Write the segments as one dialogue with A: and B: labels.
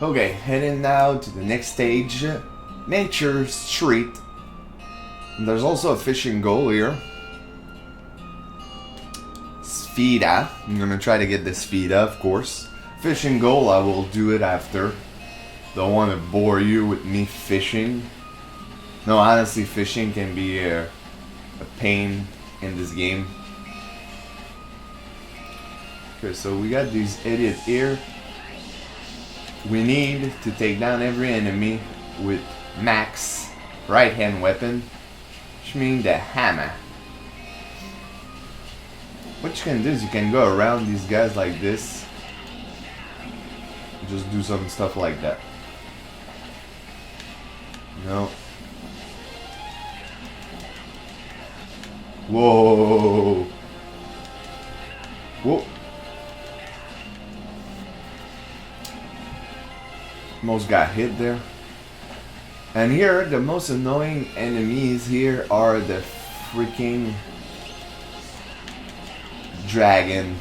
A: Okay, heading now to the next stage, Nature Street. There's also a fishing goal here. Sfida. I'm gonna try to get the Sfida, of course. Fishing goal, I will do it after. Don't want to bore you with me fishing. No, honestly, fishing can be a pain in this game. Okay, so we got these idiots here. We need to take down every enemy with max right hand weapon, which means the hammer. What you can do is you can go around these guys like this. Just do some stuff like that. No. Whoa. Whoa. Most got hit there. And here, the most annoying enemies here are the freaking dragon.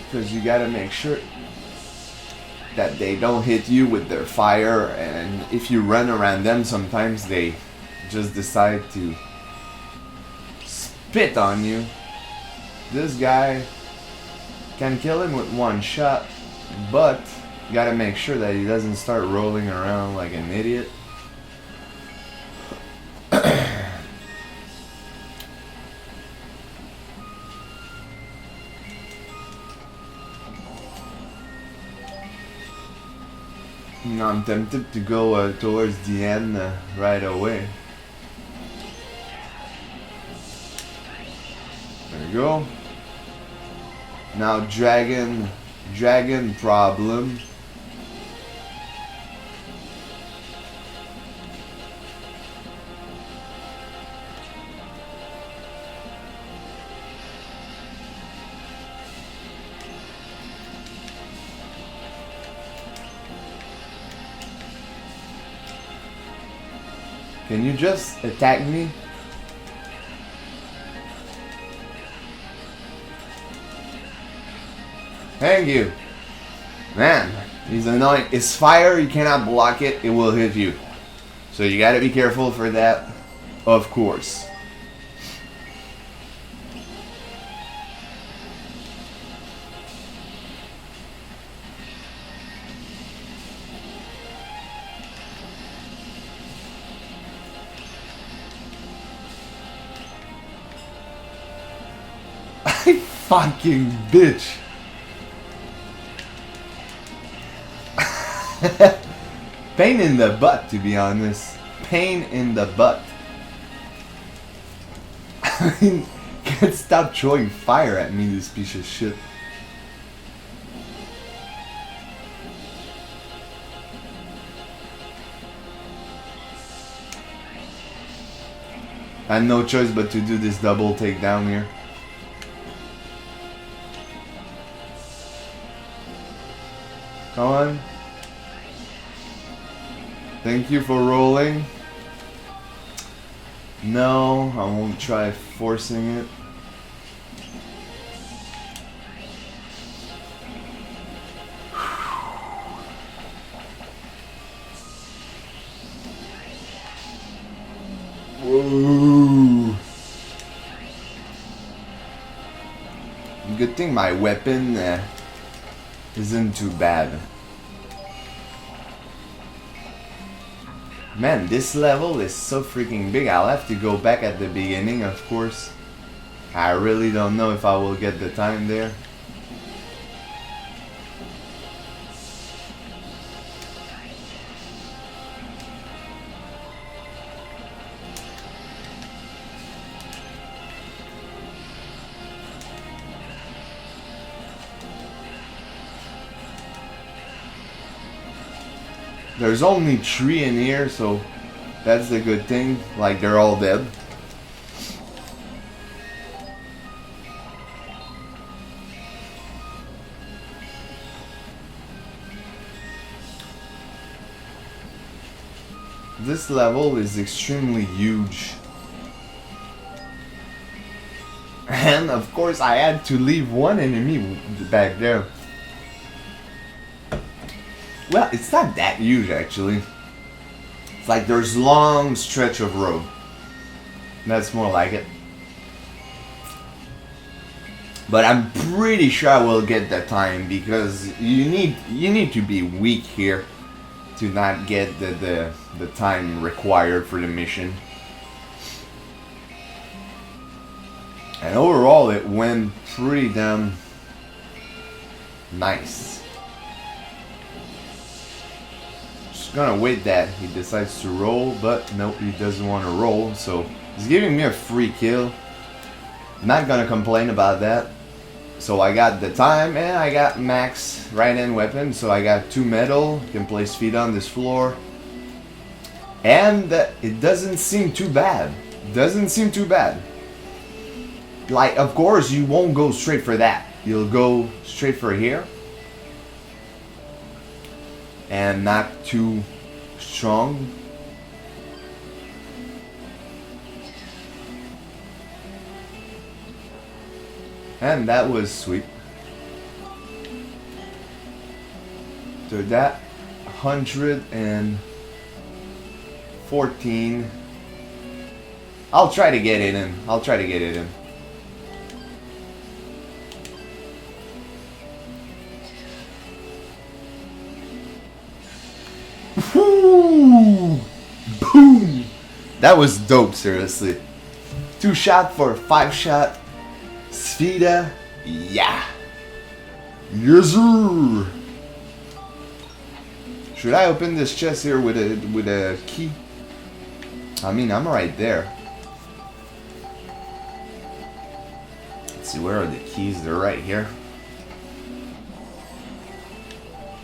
A: Because you gotta make sure that they don't hit you with their fire, and if you run around them, sometimes they just decide to spit on you. This guy can kill him with one shot, but you gotta make sure that he doesn't start rolling around like an idiot. I'm tempted to go towards the end right away. There we go. Now dragon problem. Can you just attack me? Thank you. Man, he's annoying. It's fire, you cannot block it, it will hit you. So you gotta be careful for that, of course. Fucking bitch. Pain in the butt, to be honest. Pain in the butt. I mean, can't stop throwing fire at me, this piece of shit. I had no choice but to do this double takedown here. Come on. Thank you for rolling. No, I won't try forcing it. Whoa. Good thing my weapon isn't too bad. Man, this level is so freaking big. I'll have to go back at the beginning, of course. I really don't know if I will get the time there. There's only 3 in here, so that's the good thing. Like, they're all dead. This level is extremely huge. And of course I had to leave one enemy back there. Well, it's not that huge actually. It's like there's long stretch of road. That's more like it. But I'm pretty sure I will get the time because you need to be weak here to not get the time required for the mission. And overall it went pretty damn nice. Just gonna wait that he decides to roll, but nope, he doesn't want to roll, so he's giving me a free kill. Not gonna complain about that. So I got the time and I got max right hand weapon, so I got 2 metal, can place feet on this floor. And it doesn't seem too bad. Doesn't seem too bad. Like, of course you won't go straight for that. You'll go straight for here. And not too strong. And that was sweet. So that 114. I'll try to get it in. I'll try to get it in. Woo! Boom! That was dope, seriously. 2 shot for 5 shot. Sfida, yeah. Yes, sir. Should I open this chest here with a key? I mean, I'm right there. Let's see, where are the keys? They're right here.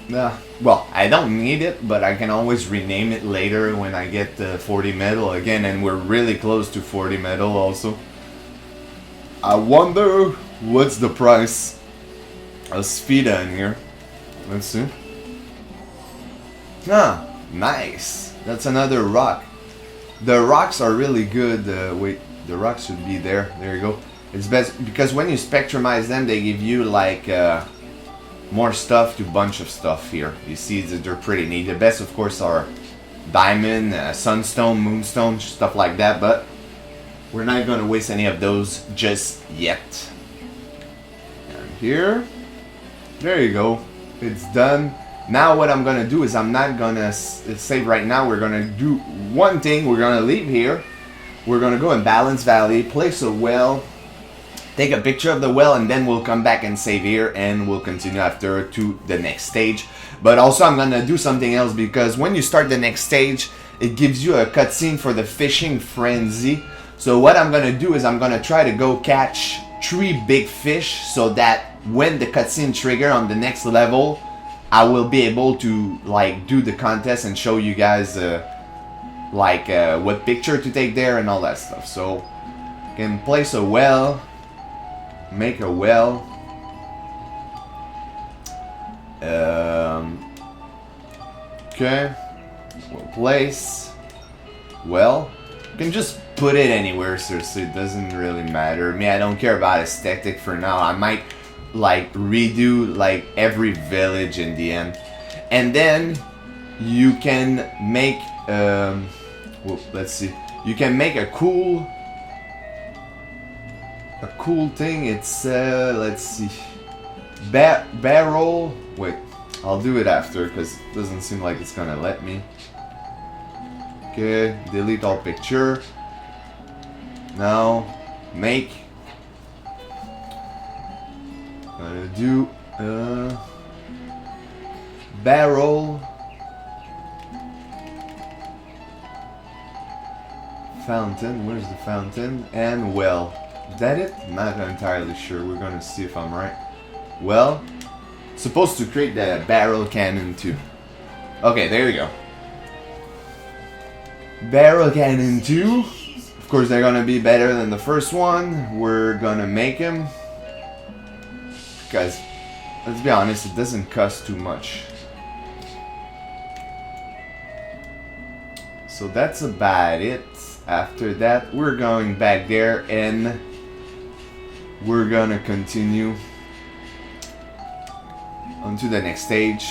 A: Nah, well, I don't need it, but I can always rename it later when I get the 40 metal again, and we're really close to 40 metal also. I wonder what's the price of Sfida in here. Let's see. Ah, nice. That's another rock. The rocks are really good. Wait, the rocks should be there. There you go. It's best because when you spectrumize them, they give you like more stuff to bunch of stuff here. You see that they're pretty neat. The best, of course, are diamond, sunstone, moonstone, stuff like that, but we're not going to waste any of those just yet. And here, there you go. It's done. Now what I'm going to do is I'm not going to save right now. We're going to do one thing. We're going to leave here. We're going to go in Balance Valley, place a well, take a picture of the well, and then we'll come back and save here, and we'll continue after to the next stage. But also I'm going to do something else, because when you start the next stage, it gives you a cutscene for the fishing frenzy. So what I'm going to do is I'm going to try to go catch 3 big fish, so that when the cutscene trigger on the next level, I will be able to like do the contest and show you guys what picture to take there and all that stuff. So you can place a well, make a well. Okay, we'll place well. You can just put it anywhere, seriously, it doesn't really matter. Me, I don't care about aesthetic for now. I might like redo like every village in the end. And then you can make well, let's see. You can make a cool thing. It's let's see. Barrel. Wait, I'll do it after because it doesn't seem like it's gonna let me. Okay, delete all picture. Now, make. Gonna do barrel fountain. Where's the fountain? And well. Is that it? I'm not entirely sure. We're gonna see if I'm right. Well, supposed to create the barrel cannon too. Okay, there you go. Barrel cannon 2. Of course, they're gonna be better than the first one. We're gonna make them. Because, let's be honest, it doesn't cost too much. So that's about it. After that, we're going back there and we're gonna continue on to the next stage.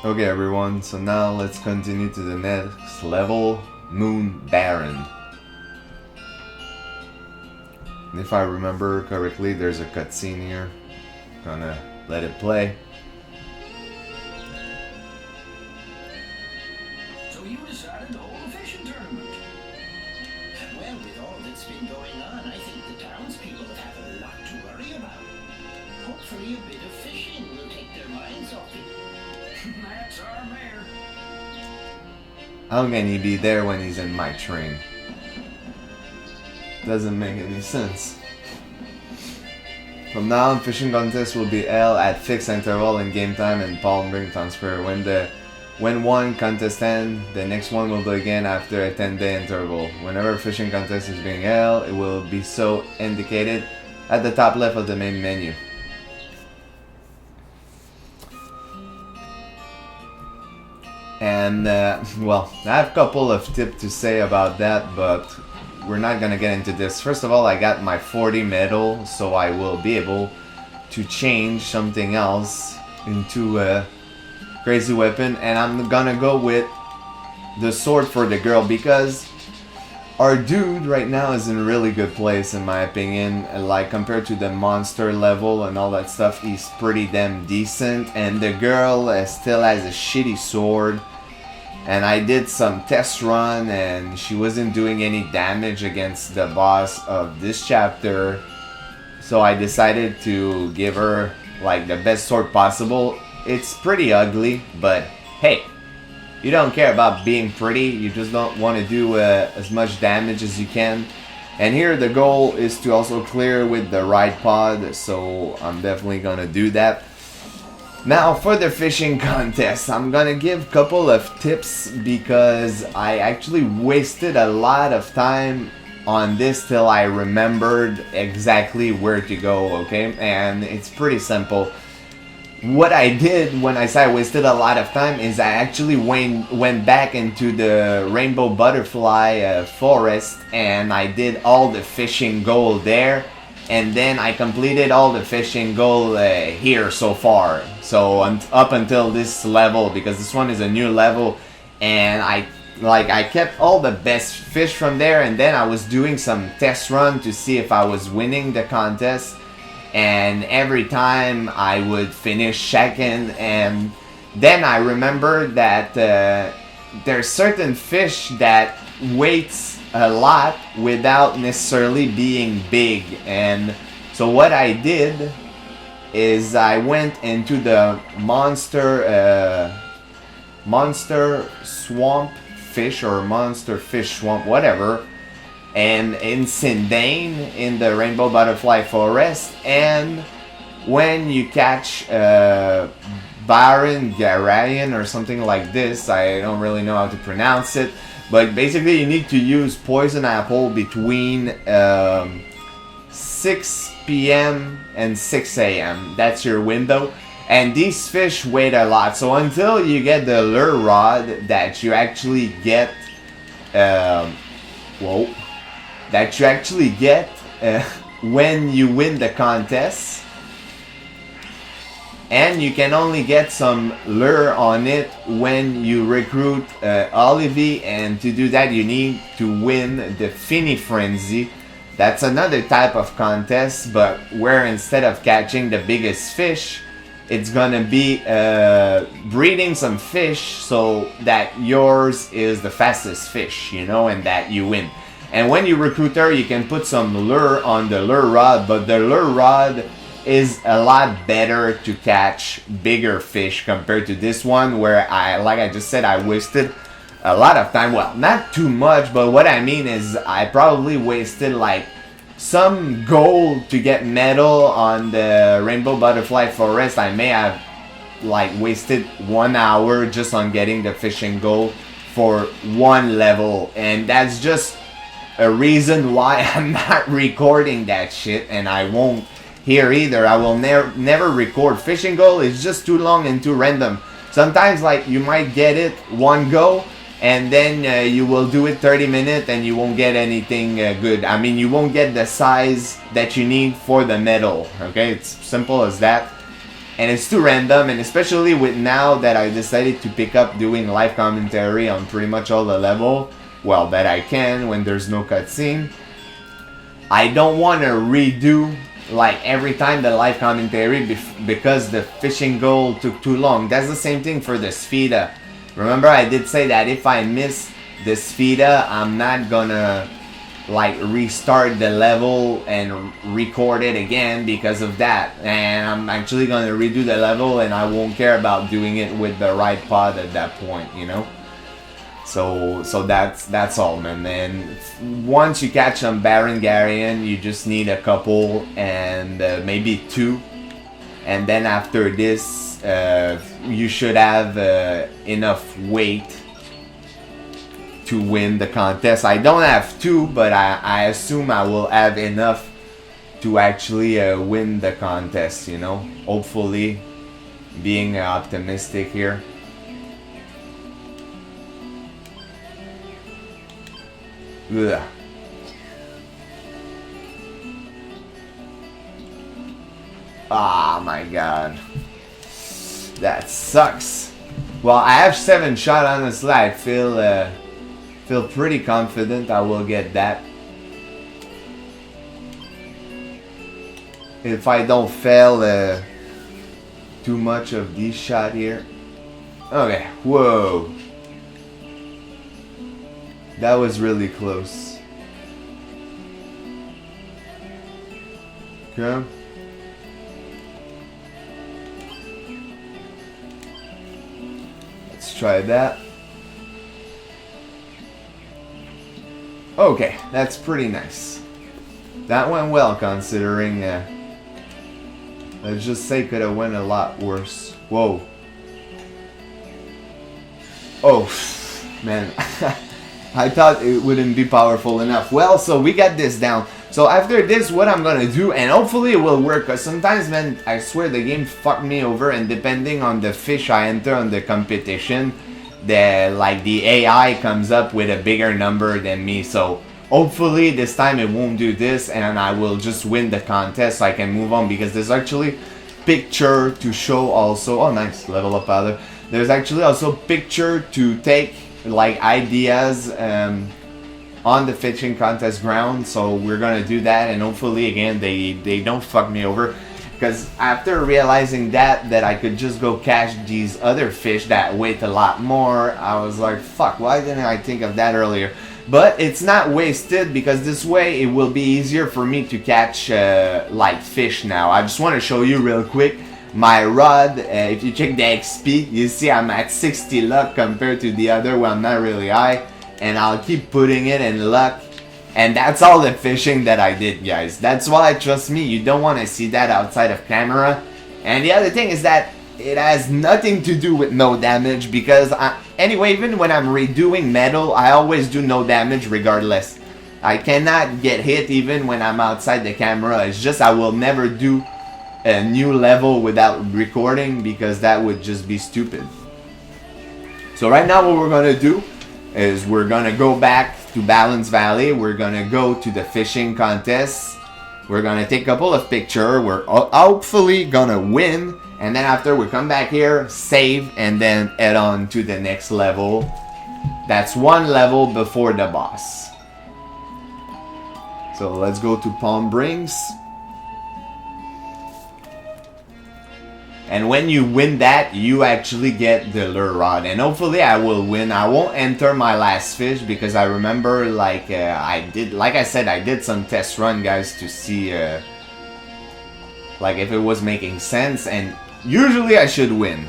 A: Okay everyone, so now let's continue to the next level, Moon Baron. And if I remember correctly, there's a cutscene here. Gonna let it play.
B: So you decided to hold a fishing tournament? Well, with all that's been going on, I think the townspeople have a lot to worry about. Hopefully a bit of fishing will take their minds off it. That's our mayor.
A: How can he be there when he's in my train? Doesn't make any sense. From now on, fishing contests will be held at fixed interval in game time in Palm Ring Town Square. When one contest ends, the next one will begin after a 10-day interval. Whenever a fishing contest is being held, it will be so indicated at the top left of the main menu. And well, I have a couple of tips to say about that, but we're not gonna get into this. First of all, I got my 40 medal, so I will be able to change something else into a crazy weapon, and I'm gonna go with the sword for the girl because our dude right now is in a really good place in my opinion. Like compared to the monster level and all that stuff, he's pretty damn decent, and the girl still has a shitty sword. And I did some test run and she wasn't doing any damage against the boss of this chapter. So I decided to give her like the best sword possible. It's pretty ugly, but hey, you don't care about being pretty, you just don't want to do as much damage as you can. And here the goal is to also clear with the right pod, so I'm definitely gonna do that. Now for the fishing contest, I'm gonna give a couple of tips because I actually wasted a lot of time on this till I remembered exactly where to go, okay? And it's pretty simple. What I did when I say I wasted a lot of time is I actually went back into the Rainbow Butterfly forest and I did all the fishing goal there. And then I completed all the fishing goal here so far. So up until this level, because this one is a new level, and I kept all the best fish from there, and then I was doing some test run to see if I was winning the contest, and every time I would finish second, and then I remembered that there's certain fish that waits a lot without necessarily being big. And so what I did is I went into the monster swamp fish or monster fish swamp, whatever, and in Sindane in the Rainbow Butterfly Forest. And when you catch Baron Garayan or something like this, I don't really know how to pronounce it, but basically you need to use Poison Apple between 6 p.m. and 6 a.m. That's your window. And these fish wait a lot. So until you get the lure rod that you actually get, when you win the contest. And you can only get some lure on it when you recruit Olivie, and to do that you need to win the Finny Frenzy. That's another type of contest, but where instead of catching the biggest fish, it's gonna be breeding some fish so that yours is the fastest fish, you know, and that you win. And when you recruit her, you can put some lure on the lure rod, but the lure rod is a lot better to catch bigger fish compared to this one, where like I just said, I wasted a lot of time. Well, not too much, but what I mean is I probably wasted like some gold to get medal on the Rainbow Butterfly Forest. I may have like wasted 1 hour just on getting the fishing gold for one level, and that's just a reason why I'm not recording that shit, and I won't here either. I will never record. Fishing goal is just too long and too random. Sometimes like you might get it one go, and then you will do it 30 minutes and you won't get anything good. I mean, you won't get the size that you need for the medal. Okay, it's simple as that. And it's too random, and especially with now that I decided to pick up doing live commentary on pretty much all the level, well, that I can when there's no cutscene. I don't want to redo like every time the live commentary because the fishing goal took too long. That's the same thing for the Sfida. Remember, I did say that if I miss the Sfida, I'm not gonna like restart the level and record it again because of that, and I'm actually gonna redo the level, and I won't care about doing it with the right pod at that point, you know. So that's all, man. And once you catch some Barangarian, you just need a couple and maybe two, and then after this you should have enough weight to win the contest. I don't have two, but I assume I will have enough to actually win the contest, you know, hopefully, being optimistic here. Ugh. Ah, my god, that sucks. Well, I have 7 shots. Honestly, I feel pretty confident I will get that. If I don't fail too much of these shots here. Okay, whoa. That was really close. Okay. Let's try that. Okay, that's pretty nice. That went well considering, let's just say could have went a lot worse. Whoa. Oh, man. I thought it wouldn't be powerful enough. Well, so we got this down. So after this, what I'm gonna do, and hopefully it will work, because sometimes, man, I swear the game fucked me over, and depending on the fish I enter on the competition, the AI comes up with a bigger number than me. So hopefully this time it won't do this, and I will just win the contest so I can move on, because there's actually picture to show also. Oh, nice, level up other. There's actually also picture to take like ideas on the fishing contest ground, so we're gonna do that, and hopefully again they don't fuck me over. Because after realizing that I could just go catch these other fish that weight a lot more, I was like, fuck, why didn't I think of that earlier? But it's not wasted, because this way it will be easier for me to catch like fish now. I just want to show you real quick my rod. If you check the XP, you see I'm at 60 luck compared to the other one, I'm not really high. And I'll keep putting it in luck. And that's all the fishing that I did, guys. That's why, trust me, you don't want to see that outside of camera. And the other thing is that it has nothing to do with no damage, because anyway, even when I'm redoing metal, I always do no damage regardless. I cannot get hit even when I'm outside the camera. It's just I will never do a new level without recording, because that would just be stupid. So right now what we're gonna do is we're gonna go back to Balance Valley. We're gonna go to the fishing contest. We're gonna take a couple of pictures. We're hopefully gonna win, and then after we come back here, save, and then head on to the next level. That's one level before the boss. So let's go to Palm Springs. And when you win that, you actually get the lure rod. And hopefully I will win. I won't enter my last fish, because I remember like I said, I did some test run, guys, to see like if it was making sense. And usually I should win,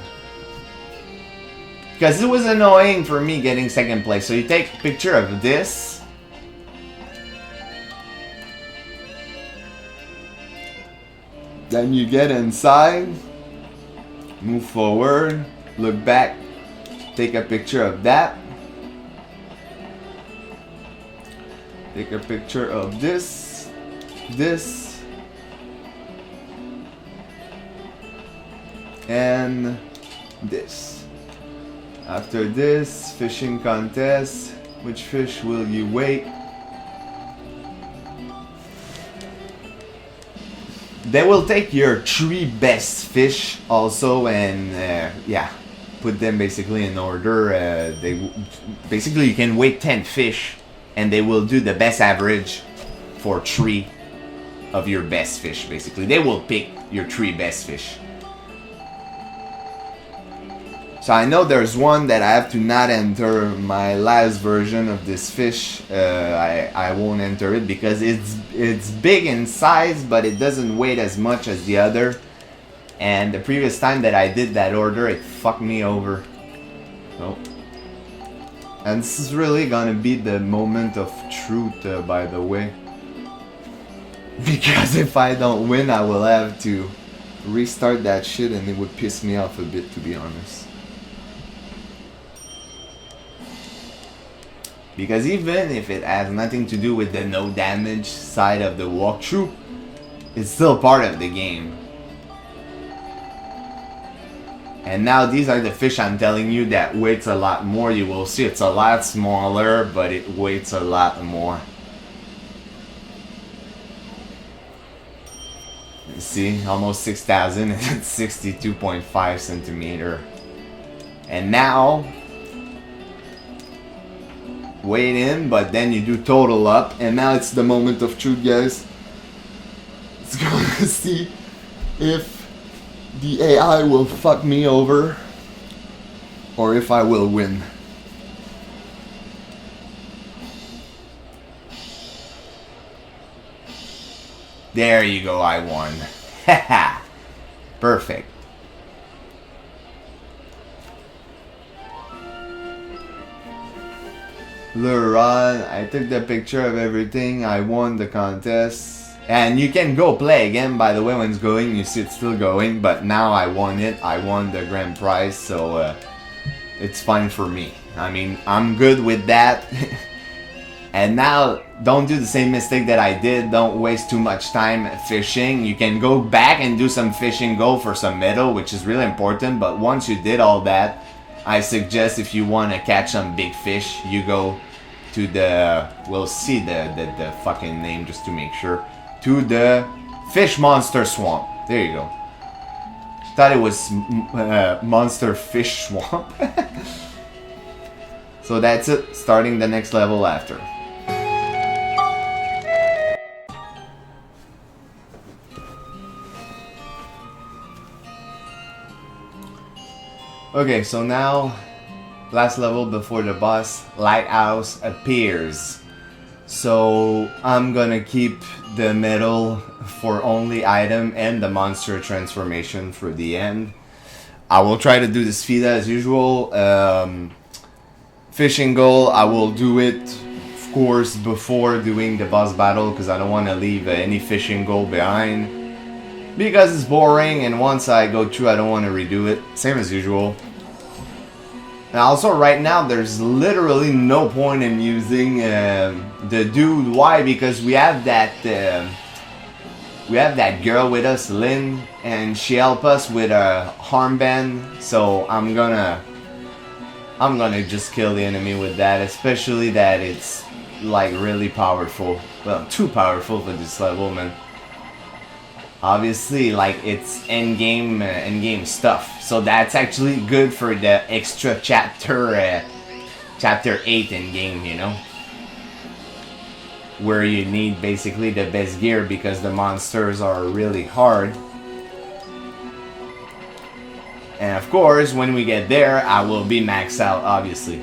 A: because it was annoying for me getting second place. So you take a picture of this. Then you get inside. Move forward, look back, take a picture of that. Take a picture of this, and this. After this, fishing contest. Which fish will you weight? They will take your 3 best fish also, and yeah, put them basically in order. Basically you can weight 10 fish, and they will do the best average for 3 of your best fish. Basically, they will pick your 3 best fish. So I know there's one that I have to not enter my last version of this fish. I won't enter it because it's big in size, but it doesn't weigh as much as the other. And the previous time that I did that order, it fucked me over. So, and this is really gonna be the moment of truth, by the way. Because if I don't win, I will have to restart that shit, and it would piss me off a bit, to be honest. Because even if it has nothing to do with the no damage side of the walkthrough, it's still part of the game. And now these are the fish I'm telling you that weights a lot more. You will see it's a lot smaller, but it weights a lot more. You see, almost 6,000 and it's 62.5 centimeter. And now, weight in, but then you do total up, and now it's the moment of truth, guys. Let's go to see if the AI will fuck me over or if I will win. There you go, I won. Haha. Perfect. Lure rod, I took the picture of everything, I won the contest. And you can go play again, by the way, when it's going, you see it's still going, but now I won it, I won the grand prize, so it's fine for me. I mean, I'm good with that. And now, don't do the same mistake that I did, don't waste too much time fishing. You can go back and do some fishing, go for some metal, which is really important, but once you did all that, I suggest if you want to catch some big fish, you go to the, we'll see the fucking name just to make sure, to the Fish Monster Swamp. There you go. Thought it was Monster Fish Swamp. So that's it, starting the next level after. Okay, so now, last level before the boss, Lighthouse appears. So I'm gonna keep the medal for only item and the monster transformation for the end. I will try to do this feat as usual. Fishing goal, I will do it, of course, before doing the boss battle because I don't want to leave any fishing goal behind. Because it's boring, and once I go through, I don't want to redo it. Same as usual. And also, right now, there's literally no point in using the dude. Why? Because we have that girl with us, Lynn, and she helped us with a armband. So I'm gonna just kill the enemy with that, especially that it's like really powerful. Well, too powerful for this level, man. Obviously, like, it's endgame stuff, so that's actually good for the extra chapter 8 in game, you know, where you need basically the best gear because the monsters are really hard. And of course, when we get there, I will be maxed out, obviously,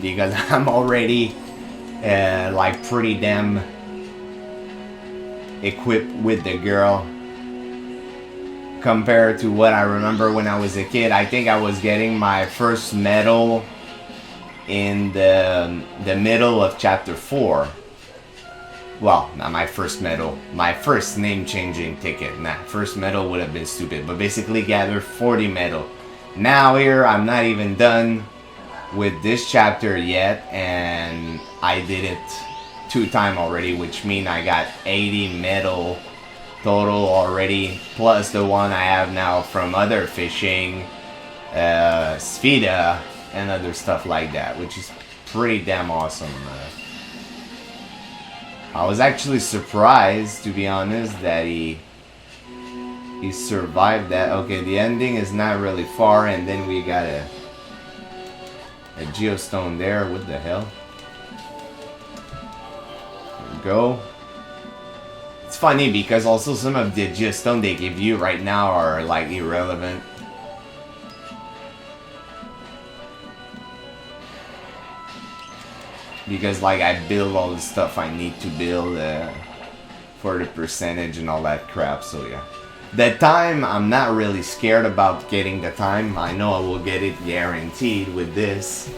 A: because I'm already like pretty damn equipped with the girl compared to what I remember when I was a kid. I think I was getting my first medal in the middle of chapter 4. Well, not my first medal, my first name changing ticket. Nah, first medal would have been stupid, but basically gather 40 medal. Now here, I'm not even done with this chapter yet, and I did it 2 times already, which means I got 80 medal total already, plus the one I have now from other fishing, Sfida, and other stuff like that, which is pretty damn awesome. I was actually surprised, to be honest, that he survived that. Okay, the ending is not really far, and then we got a geostone there. What the hell? There we go. It's funny because also some of the geostone they give you right now are like irrelevant. Because like I build all the stuff I need to build for the percentage and all that crap, so yeah. The time, I'm not really scared about getting the time. I know I will get it guaranteed with this.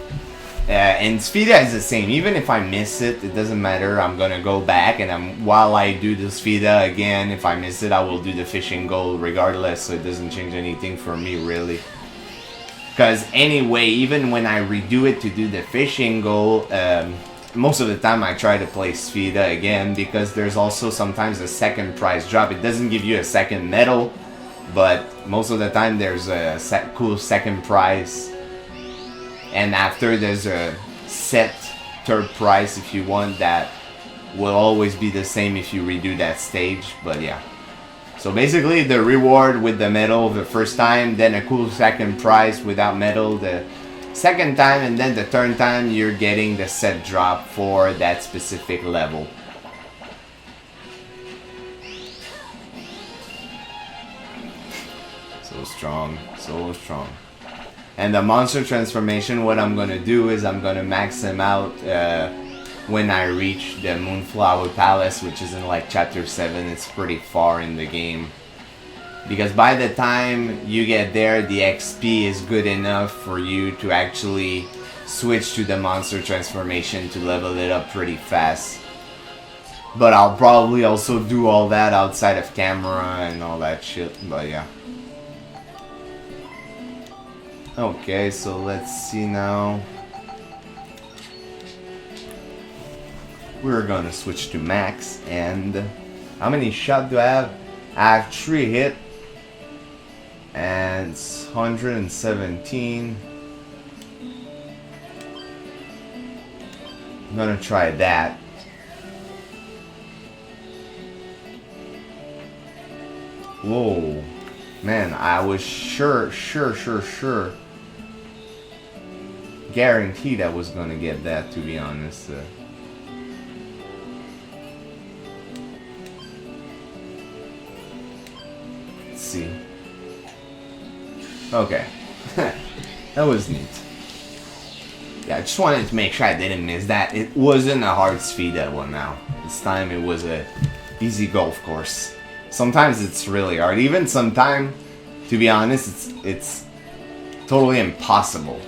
A: And Sfida is the same. Even if I miss it, it doesn't matter. I'm gonna go back and while I do the Sfida again, if I miss it, I will do the fishing goal regardless, so it doesn't change anything for me really. Because anyway, even when I redo it to do the fishing goal, most of the time I try to play Sfida again because there's also sometimes a second prize drop. It doesn't give you a second medal, but most of the time there's a cool second prize. And after there's a set third prize if you want that will always be the same if you redo that stage, but yeah. So basically the reward with the medal the first time, then a cool second prize without medal the second time, and then the third time you're getting the set drop for that specific level. So strong, so strong. And the monster transformation, what I'm gonna do is I'm gonna max them out when I reach the Moonflower Palace, which is in like chapter 7. It's pretty far in the game. Because by the time you get there, the XP is good enough for you to actually switch to the monster transformation to level it up pretty fast. But I'll probably also do all that outside of camera and all that shit, but yeah. Okay, so let's see now. We're gonna switch to max, and how many shots do I have? I have 3 hit and it's 117. I'm gonna try that. Whoa, man, I was sure guaranteed I was gonna get that, to be honest. Let's see. Okay. That was neat. Yeah, I just wanted to make sure I didn't miss that. It wasn't a hard speed that one now. This time it was a easy golf course. Sometimes it's really hard. Even sometimes, to be honest, it's totally impossible.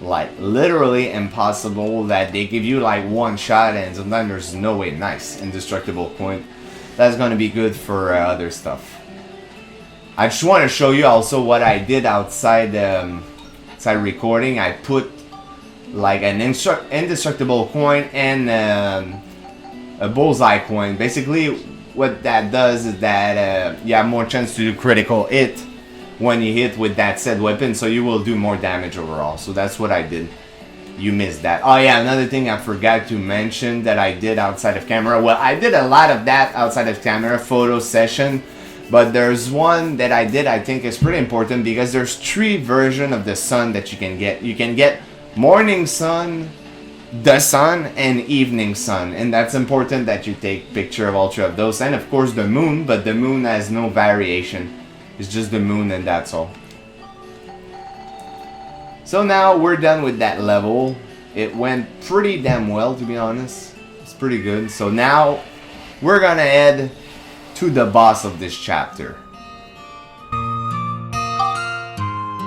A: Like, literally impossible that they give you like one shot and sometimes there's no way. Nice. Indestructible coin. That's gonna be good for other stuff. I just want to show you also what I did outside recording. I put like an indestructible coin and a bullseye coin. Basically, what that does is that you have more chance to do critical hit when you hit with that said weapon, so you will do more damage overall. So that's what I did. You missed that. Oh yeah, another thing I forgot to mention that I did outside of camera. Well, I did a lot of that outside of camera, photo session. But there's one that I did I think is pretty important because there's 3 versions of the sun that you can get. You can get morning sun, the sun, and evening sun. And that's important that you take picture of all 3 of those. And of course the moon, but the moon has no variation. It's just the moon and that's all. So now we're done with that level. It went pretty damn well, to be honest. It's pretty good. So now we're gonna head to the boss of this chapter.